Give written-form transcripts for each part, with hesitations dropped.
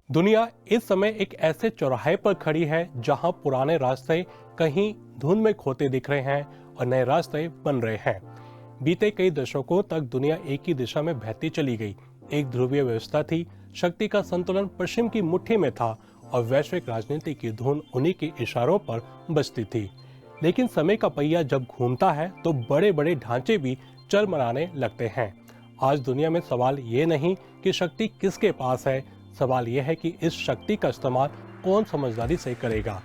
दुनिया इस समय एक ऐसे चौराहे पर खड़ी है जहां पुराने रास्ते कहीं धुंध में खोते दिख रहे हैं और नए रास्ते बन रहे हैं। बीते कई दशकों तक दुनिया एक ही दिशा में बहती चली गई। एक ध्रुवीय व्यवस्था थी, शक्ति का संतुलन पश्चिम की मुट्ठी में था और वैश्विक राजनीति की धुन उन्हीं के इशारों पर बजती थी। लेकिन समय का पहिया जब घूमता है तो बड़े बड़े ढांचे भी चरमराने लगते हैं। आज दुनिया में सवाल ये नहीं कि शक्ति किसके पास है, सवाल यह है कि इस शक्ति का इस्तेमाल कौन समझदारी से करेगा।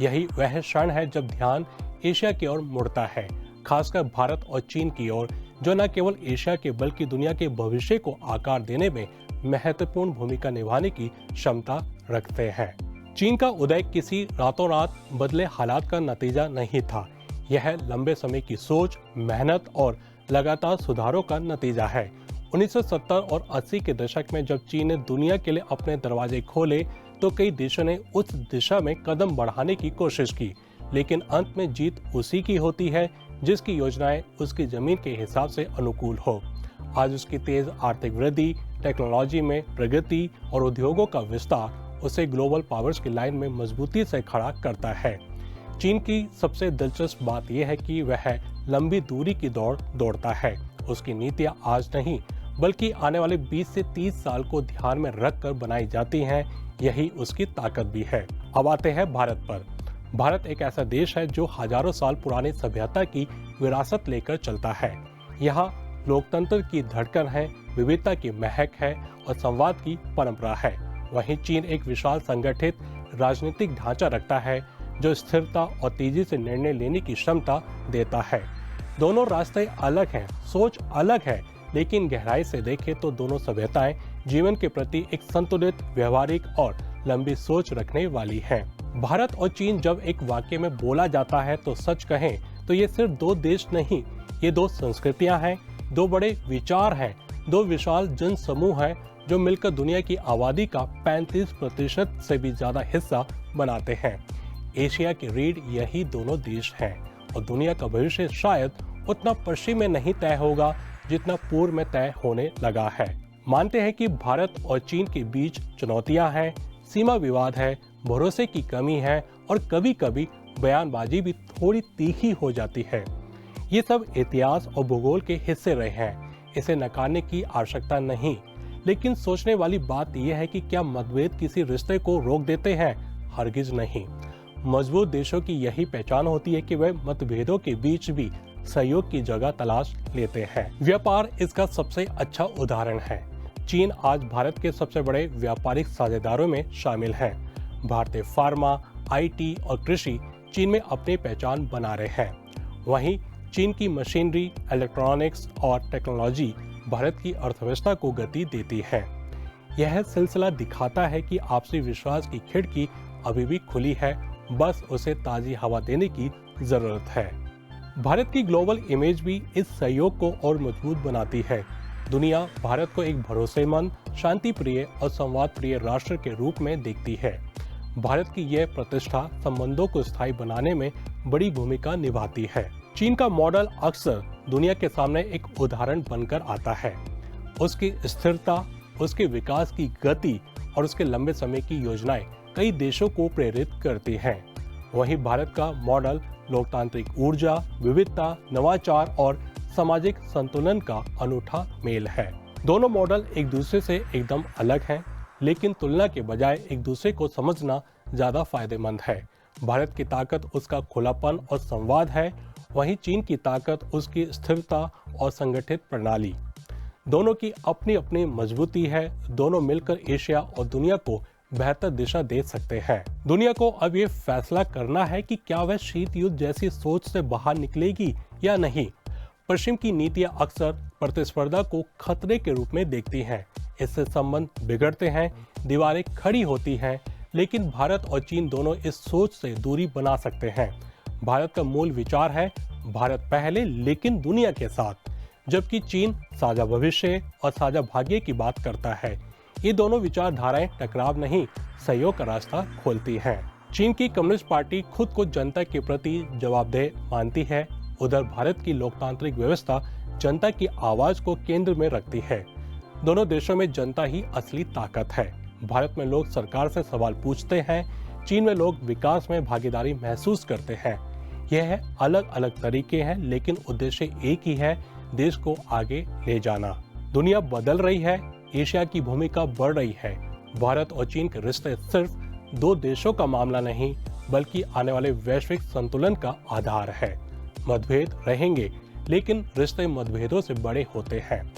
यही वह क्षण है जब ध्यान एशिया की ओर मुड़ता है, खासकर भारत और चीन की ओर, जो न केवल एशिया के बल्कि दुनिया के भविष्य को आकार देने में महत्वपूर्ण भूमिका निभाने की क्षमता रखते हैं। चीन का उदय किसी रातों रात बदले हालात का नतीजा नहीं था। यह लंबे समय की सोच, मेहनत और लगातार सुधारों का नतीजा है। 1970 और 80 के दशक में जब चीन ने दुनिया के लिए अपने दरवाजे खोले तो कई देशों ने उस दिशा में कदम बढ़ाने की कोशिश की, लेकिन अंत में जीत उसी की होती है जिसकी योजनाएं उसकी जमीन के हिसाब से अनुकूल हो। आज उसकी तेज आर्थिक वृद्धि, टेक्नोलॉजी में प्रगति और उद्योगों का विस्तार उसे ग्लोबल पावर्स की लाइन में मजबूती से खड़ा करता है। चीन की सबसे दिलचस्प बात यह है कि वह लंबी दूरी की दौड़ दौड़ता है। उसकी नीतियां आज नहीं बल्कि आने वाले 20 से 30 साल को ध्यान में रखकर बनाई जाती हैं। यही उसकी ताकत भी है। अब आते हैं भारत पर। भारत एक ऐसा देश है जो हजारों साल पुरानी सभ्यता की विरासत लेकर चलता है। यहाँ लोकतंत्र की धड़कन है, विविधता की महक है और संवाद की परंपरा है। वहीं चीन एक विशाल संगठित राजनीतिक ढांचा रखता है जो स्थिरता और तेजी से निर्णय लेने की क्षमता देता है। दोनों रास्ते अलग हैं, सोच अलग है, लेकिन गहराई से देखें तो दोनों सभ्यताएं जीवन के प्रति एक संतुलित, व्यवहारिक और लंबी सोच रखने वाली हैं। भारत और चीन जब एक वाक्य में बोला जाता है तो सच कहें तो ये सिर्फ दो देश नहीं, ये दो संस्कृतियां हैं, दो बड़े विचार हैं, दो विशाल जन समूह हैं जो मिलकर दुनिया की आबादी का 35% से भी ज्यादा हिस्सा बनाते हैं। एशिया की रीढ़ यही दोनों देश हैं और दुनिया का भविष्य शायद उतना पश्चिम में नहीं तय होगा जितना पूर्व में तय होने लगा है। मानते हैं कि भारत और चीन के बीच चुनौतियां हैं, सीमा विवाद है, भरोसे की कमी है और कभी कभी बयानबाजी भी थोड़ी तीखी हो जाती है। ये सब इतिहास और भूगोल के हिस्से रहे हैं, इसे नकारने की आवश्यकता नहीं। लेकिन सोचने वाली बात यह है कि क्या मतभेद किसी रिश्ते को रोक देते हैं? हरगिज नहीं। मजबूत देशों की यही पहचान होती है कि वे मतभेदों के बीच भी सहयोग की जगह तलाश लेते हैं। व्यापार इसका सबसे अच्छा उदाहरण है। चीन आज भारत के सबसे बड़े व्यापारिक साझेदारों में शामिल है। भारतीय फार्मा, आईटी और कृषि चीन में अपनी पहचान बना रहे हैं। वहीं चीन की मशीनरी, इलेक्ट्रॉनिक्स और टेक्नोलॉजी भारत की अर्थव्यवस्था को गति देती है। यह सिलसिला दिखाता है कि आपसी विश्वास की खिड़की अभी भी खुली है, बस उसे ताजी हवा देने की जरूरत है। भारत की ग्लोबल इमेज भी इस सहयोग को और मजबूत बनाती है। दुनिया भारत को एक भरोसेमंद, शांति प्रिय और संवाद प्रिय राष्ट्र के रूप में देखती है। भारत की यह प्रतिष्ठा संबंधों को स्थायी बनाने में बड़ी भूमिका निभाती है। चीन का मॉडल अक्सर दुनिया के सामने एक उदाहरण बनकर आता है। उसकी स्थिरता, उसके विकास की गति और उसके लंबे समय की योजनाएं कई देशों को प्रेरित करती हैं। वहीं भारत का मॉडल लोकतांत्रिक ऊर्जा, विविधता, नवाचार और सामाजिक संतुलन का अनूठा मेल है। दोनों मॉडल एक दूसरे से एकदम अलग हैं, लेकिन तुलना के बजाय एक दूसरे को समझना ज्यादा फायदेमंद है। भारत की ताकत उसका खुलापन और संवाद है, वहीं चीन की ताकत उसकी स्थिरता और संगठित प्रणाली। दोनों की अपनी अपनी मजबूती है। दोनों मिलकर एशिया और दुनिया को बेहतर दिशा दे सकते हैं। दुनिया को अब ये फैसला करना है कि क्या वह शीत युद्ध जैसी सोच से बाहर निकलेगी या नहीं। पश्चिम की नीतियां अक्सर प्रतिस्पर्धा को खतरे के रूप में देखती हैं। इससे संबंध बिगड़ते हैं, दीवारें खड़ी होती हैं, लेकिन भारत और चीन दोनों इस सोच से दूरी बना सकते हैं। भारत का मूल विचार है भारत पहले लेकिन दुनिया के साथ, जबकि चीन साझा भविष्य और साझा भाग्य की बात करता है। ये दोनों विचारधाराएं टकराव नहीं, सहयोग का रास्ता खोलती हैं। चीन की कम्युनिस्ट पार्टी खुद को जनता के प्रति जवाबदेह मानती है। उधर भारत की लोकतांत्रिक व्यवस्था जनता की आवाज को केंद्र में रखती है। दोनों देशों में जनता ही असली ताकत है। भारत में लोग सरकार से सवाल पूछते हैं, चीन में लोग विकास में भागीदारी महसूस करते हैं। यह अलग अलग तरीके हैं, लेकिन उद्देश्य एक ही है, देश को आगे ले जाना। दुनिया बदल रही है, एशिया की भूमिका बढ़ रही है। भारत और चीन के रिश्ते सिर्फ दो देशों का मामला नहीं, बल्कि आने वाले वैश्विक संतुलन का आधार है। मतभेद रहेंगे, लेकिन रिश्ते मतभेदों से बड़े होते हैं।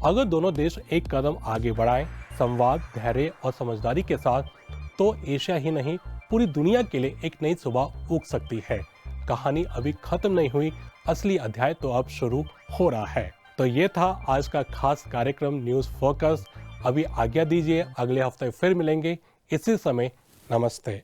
अगर दोनों देश एक कदम आगे बढ़ाएं, संवाद, धैर्य और समझदारी के साथ, तो एशिया ही नहीं, पूरी दुनिया के लिए एक नई सुबह उग सकती है। कहानी अभी खत्म नहीं हुई, असली अध्याय तो अब शुरू हो रहा है। तो ये था आज का खास कार्यक्रम न्यूज़ फोकस। अभी आज्ञा दीजिए, अगले हफ्ते फिर मिलेंगे इसी समय। नमस्ते।